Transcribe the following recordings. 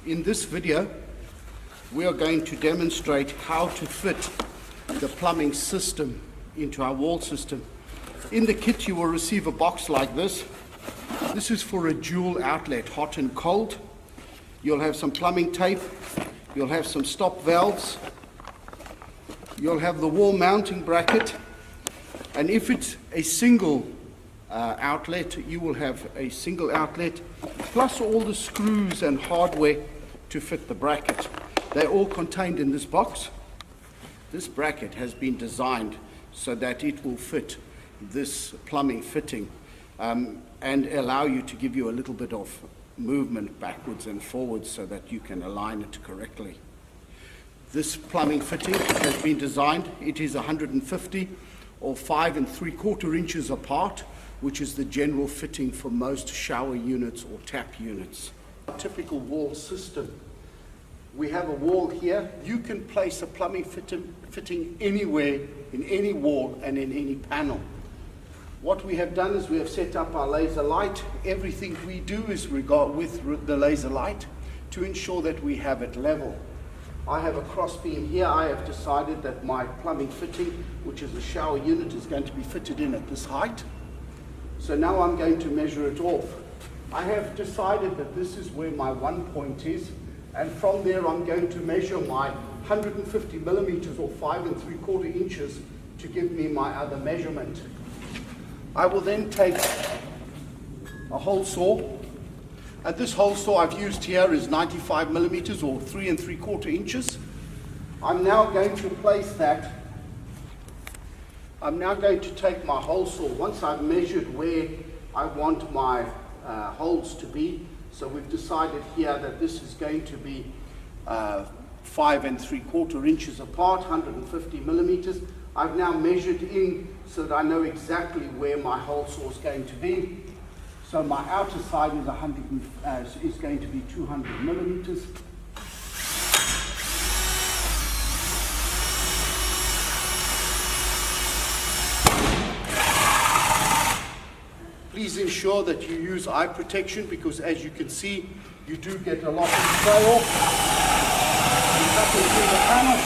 In this video, we are going to demonstrate how to fit the plumbing system into our wall system. In the kit, you will receive a box like this. This is for a dual outlet, hot and cold. You'll have some plumbing tape. You'll have some stop valves. You'll have the wall mounting bracket. And if it's a single outlet, you will have a single outlet, plus all the screws and hardware to fit the bracket. They're all contained in this box. This bracket has been designed so that it will fit this plumbing fitting and allow you to give you a little bit of movement backwards and forwards so that you can align it correctly. This plumbing fitting has been designed. It is 150 or 5 3/4 inches apart, which is the general fitting for most shower units or tap units. A typical wall system. We have a wall here. You can place a plumbing fitting anywhere, in any wall and in any panel. What we have done is we have set up our laser light. Everything we do is with the laser light to ensure that we have it level. I have a cross beam here. I have decided that my plumbing fitting, which is a shower unit, is going to be fitted in at this height. So now I'm going to measure it off. I have decided that this is where my 1 point is, and from there I'm going to measure my 150 millimeters or 5 3/4 inches to give me my other measurement. I will then take a hole saw, and this hole saw I've used here is 95 millimeters or 3 3/4 inches. I'm now going to place that. I'm now going to take my hole saw once I've measured where I want my holes to be. So we've decided here that this is going to be 5 3/4 inches apart, 150 millimeters. I've now measured in so that I know exactly where my hole saw is going to be. So my outer side is going to be 200 millimeters. Please ensure that you use eye protection because, as you can see, you do get a lot of spray off. You cut it through the panel.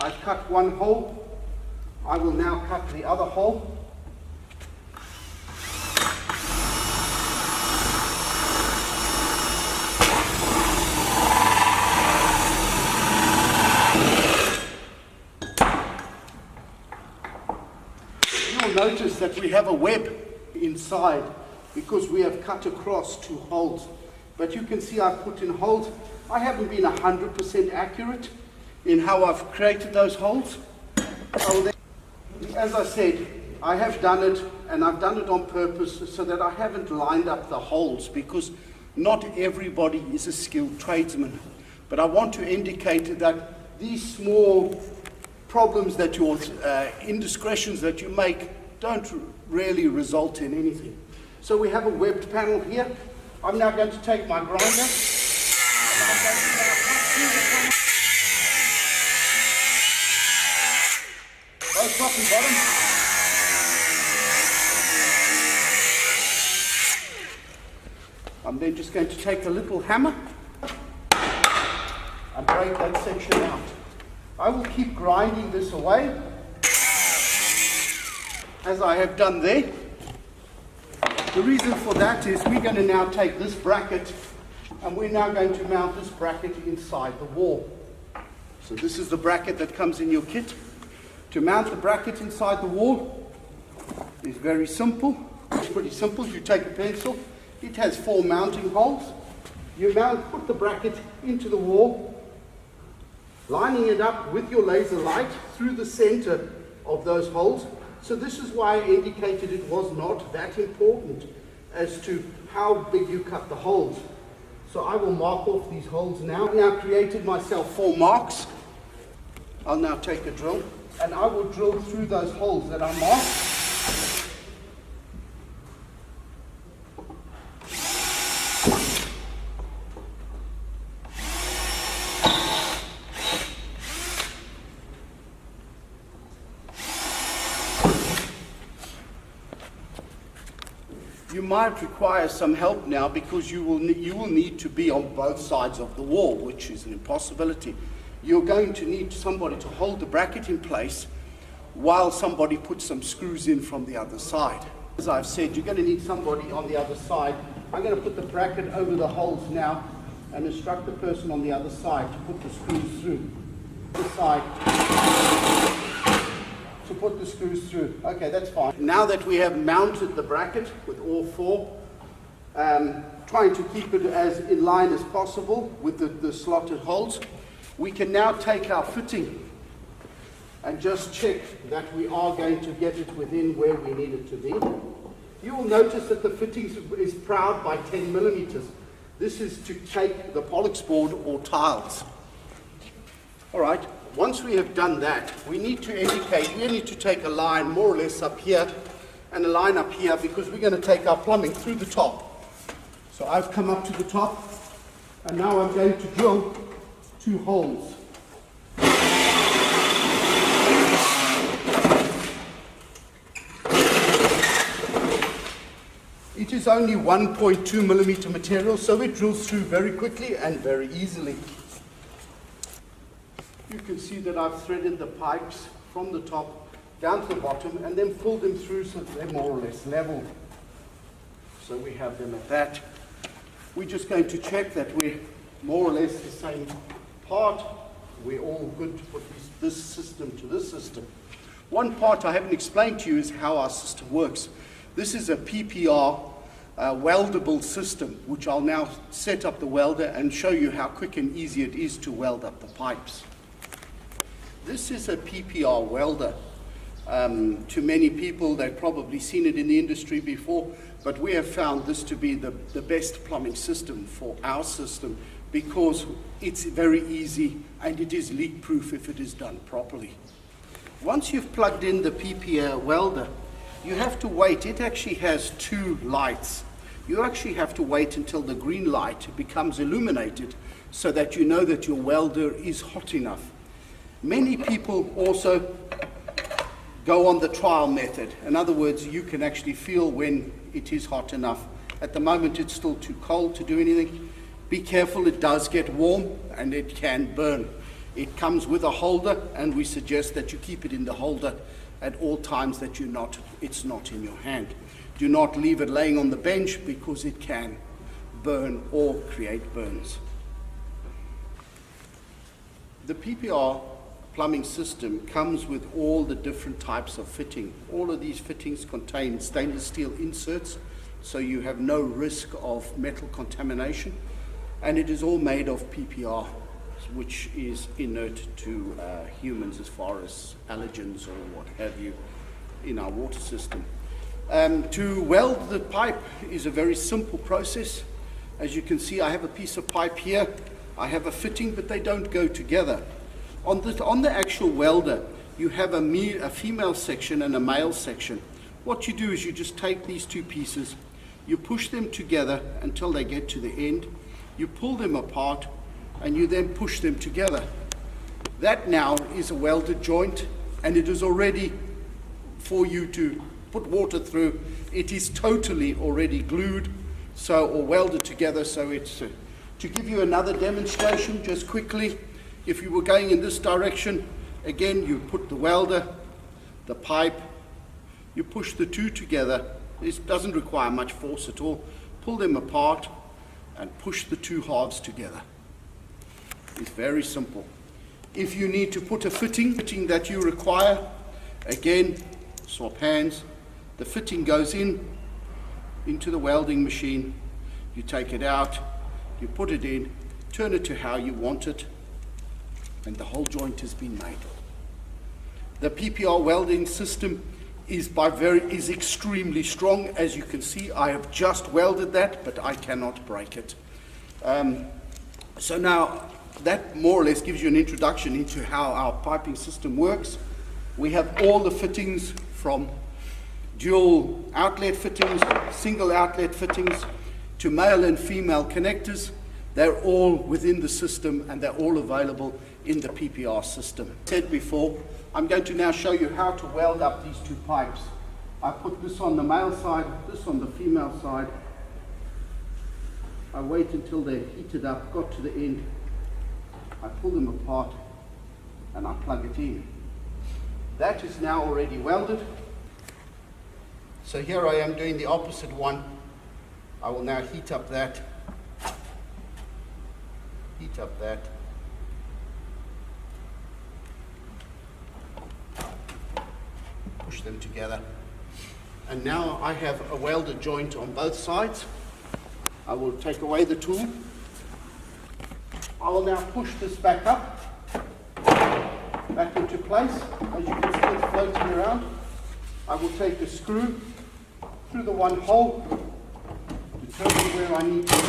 I've cut one hole. I will now cut the other hole. You'll notice that we have a web inside because we have cut across 2 holes. But you can see I've put in holes. I haven't been 100% accurate in how I've created those holes. As I said, I have done it, and I've done it on purpose so that I haven't lined up the holes because not everybody is a skilled tradesman. But I want to indicate that these small problems that your indiscretions that you make don't really result in anything. So we have a webbed panel here. I'm now going to take my grinder. And I'm going to cut through the panel. Both top and bottom. I'm then just going to take a little hammer and break that section out. I will keep grinding this away, as I have done there. The reason for that is we're going to now take this bracket and we're now going to mount this bracket inside the wall. So this is the bracket that comes in your kit. To mount the bracket inside the wall is very simple. It's pretty simple. You take a pencil. It has 4 mounting holes. You put the bracket into the wall, lining it up with your laser light through the center of those holes. So this is why I indicated it was not that important as to how big you cut the holes. So I will mark off these holes now. I've now created myself 4 marks. I'll now take a drill and I will drill through those holes that I marked. You might require some help now because you will need to be on both sides of the wall, which is an impossibility. You're going to need somebody to hold the bracket in place while somebody puts some screws in from the other side. As I've said, you're going to need somebody on the other side. I'm going to put the bracket over the holes now and instruct the person on the other side to put the screws through. This side to put the screws through. Okay, that's fine. Now that we have mounted the bracket with all four, trying to keep it as in line as possible with the slotted holes, we can now take our fitting and just check that we are going to get it within where we need it to be. You will notice that the fitting is proud by 10 millimeters. This is to take the Pollux board or tiles. All right, once we have done that, we need to take a line more or less up here and a line up here because we're going to take our plumbing through the top. So I've come up to the top and now I'm going to drill 2 holes. It is only 1.2 millimeter material, so it drills through very quickly and very easily. You can see that I've threaded the pipes from the top down to the bottom and then pulled them through so that they're more or less level. So we have them at that. We're just going to check that we're more or less the same part. We're all good to put this system to this system. One part I haven't explained to you is how our system works. This is a PPR weldable system, which I'll now set up the welder and show you how quick and easy it is to weld up the pipes. This is a PPR welder. To many people, they've probably seen it in the industry before, but we have found this to be the best plumbing system for our system because it's very easy and it is leak-proof if it is done properly. Once you've plugged in the PPR welder, you have to wait. It actually has 2 lights. You actually have to wait until the green light becomes illuminated so that you know that your welder is hot enough. Many people also go on the trial method. In other words, you can actually feel when it is hot enough. At the moment, it's still too cold to do anything. Be careful, it does get warm and it can burn. It comes with a holder, and we suggest that you keep it in the holder at all times that it's not in your hand. Do not leave it laying on the bench because it can burn or create burns. The PPR plumbing system comes with all the different types of fitting. All of these fittings contain stainless steel inserts, so you have no risk of metal contamination, and it is all made of PPR, which is inert to humans as far as allergens or what have you in our water system. To weld the pipe is a very simple process. As you can see, I have a piece of pipe here, I have a fitting, but they don't go together. On the actual welder, you have a female section and a male section. What you do is you just take these 2 pieces, you push them together until they get to the end, you pull them apart, and you then push them together. That now is a welded joint, and it is already for you to put water through. It is totally already glued, or welded together. So it's to give you another demonstration just quickly. If you were going in this direction, again, you put the welder, the pipe, you push the 2 together. This doesn't require much force at all. Pull them apart and push the 2 halves together. It's very simple. If you need to put a fitting that you require, again, swap hands. The fitting goes into the welding machine. You take it out, you put it in, turn it to how you want it, and the whole joint has been made. The PPR welding system is extremely strong. As you can see, I have just welded that, but I cannot break it. So now that more or less gives you an introduction into how our piping system works. We have all the fittings from dual outlet fittings, single outlet fittings, to male and female connectors. They're all within the system and they're all available in the PPR system. As I said before, I'm going to now show you how to weld up these 2 pipes. I put this on the male side, this on the female side. I wait until they're heated up, got to the end. I pull them apart and I plug it in. That is now already welded. So here I am doing the opposite one. I will now heat up that. Heat up that. Push them together. And now I have a welded joint on both sides. I will take away the tool. I will now push this back up, back into place. As you can see, it's floating around. I will take a screw through the one hole, determine where I need to be.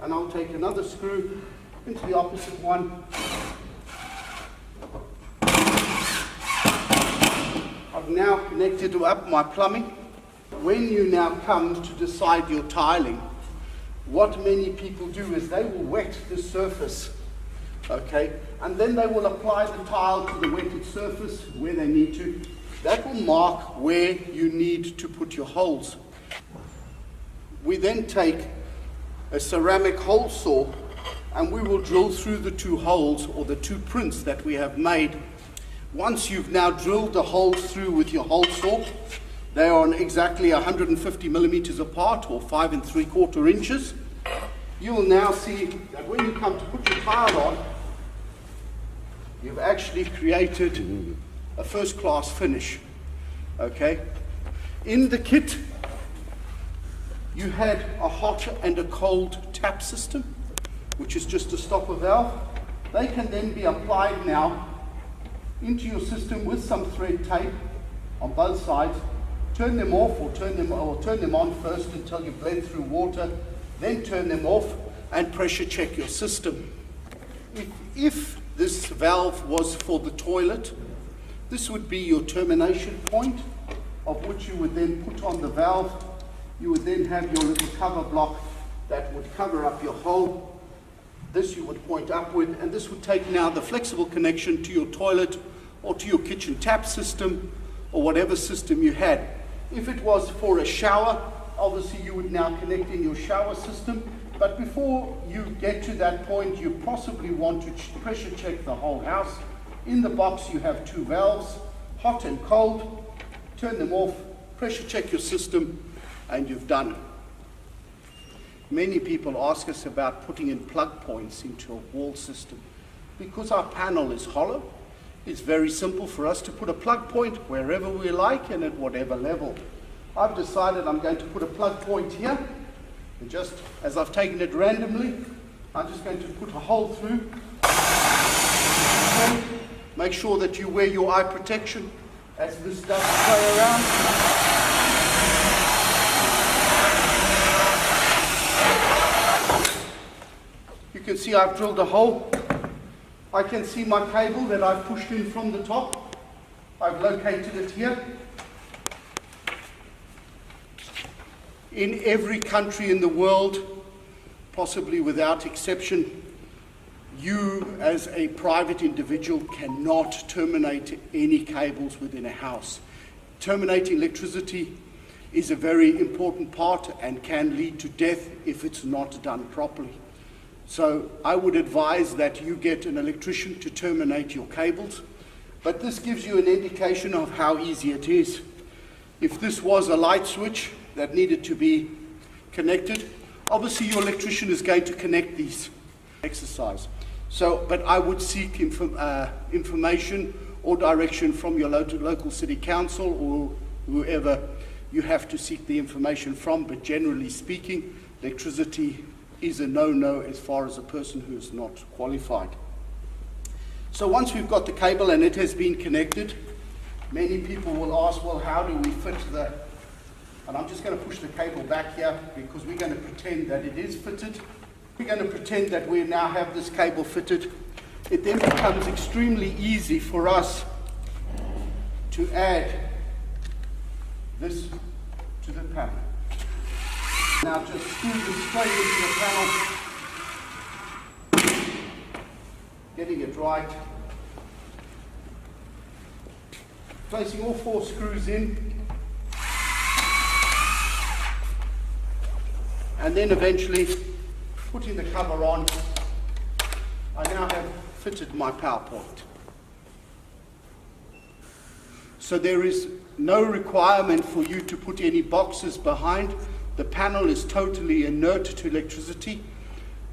And I'll take another screw into the opposite one. I've now connected up my plumbing. When you now come to decide your tiling, what many people do is they will wet the surface, okay, and then they will apply the tile to the wetted surface where they need to. That will mark where you need to put your holes. We then take a ceramic hole saw and we will drill through the two holes or the two prints that we have made. Once you've now drilled the holes through with your hole saw, they are on exactly 150 millimeters apart, or 5 3/4 inches. You will now see that when you come to put your tile on, you've actually created a first-class finish. Okay? In the kit, you had a hot and a cold tap system, which is just a stopper valve. They can then be applied now into your system with some thread tape on both sides. Turn them off or turn them on first until you blend through water, then turn them off and pressure check your system. If this valve was for the toilet, this would be your termination point, of which you would then put on the valve. You would then have your little cover block that would cover up your hole. This you would point upward, and this would take now the flexible connection to your toilet or to your kitchen tap system or whatever system you had. If it was for a shower, obviously you would now connect in your shower system. But before you get to that point, you possibly want to pressure check the whole house. In the box you have two valves, hot and cold. Turn them off, pressure check your system, and you've done. Many people ask us about putting in plug points into a wall system. Because our panel is hollow, it's very simple for us to put a plug point wherever we like and at whatever level. I've decided I'm going to put a plug point here, and just as I've taken it randomly, I'm just going to put a hole through. Okay. Make sure that you wear your eye protection as this does play around. You can see I've drilled a hole. I can see my cable that I've pushed in from the top. I've located it here. In every country in the world, possibly without exception, you as a private individual cannot terminate any cables within a house. Terminating electricity is a very important part and can lead to death if it's not done properly. So I would advise that you get an electrician to terminate your cables, but this gives you an indication of how easy it is. If this was a light switch that needed to be connected, obviously your electrician is going to connect these exercise. So, but I would seek information or direction from your local city council or whoever you have to seek the information from, but generally speaking, electricity is a no-no as far as a person who is not qualified. So once we've got the cable and it has been connected, many people will ask, well, how do we fit the, and I'm just going to push the cable back here because we're going to pretend that it is fitted. We're going to pretend that we now have this cable fitted. It then becomes extremely easy for us to add this to the panel. Now just screw this straight into the panel, getting it right. Placing all 4 screws in, and then eventually putting the cover on, I now have fitted my power point. So there is no requirement for you to put any boxes behind. The panel is totally inert to electricity.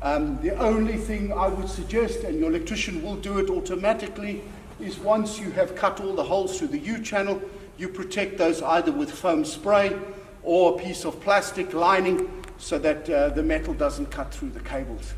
The only thing I would suggest, and your electrician will do it automatically, is once you have cut all the holes through the U-channel, you protect those either with foam spray or a piece of plastic lining so that the metal doesn't cut through the cables.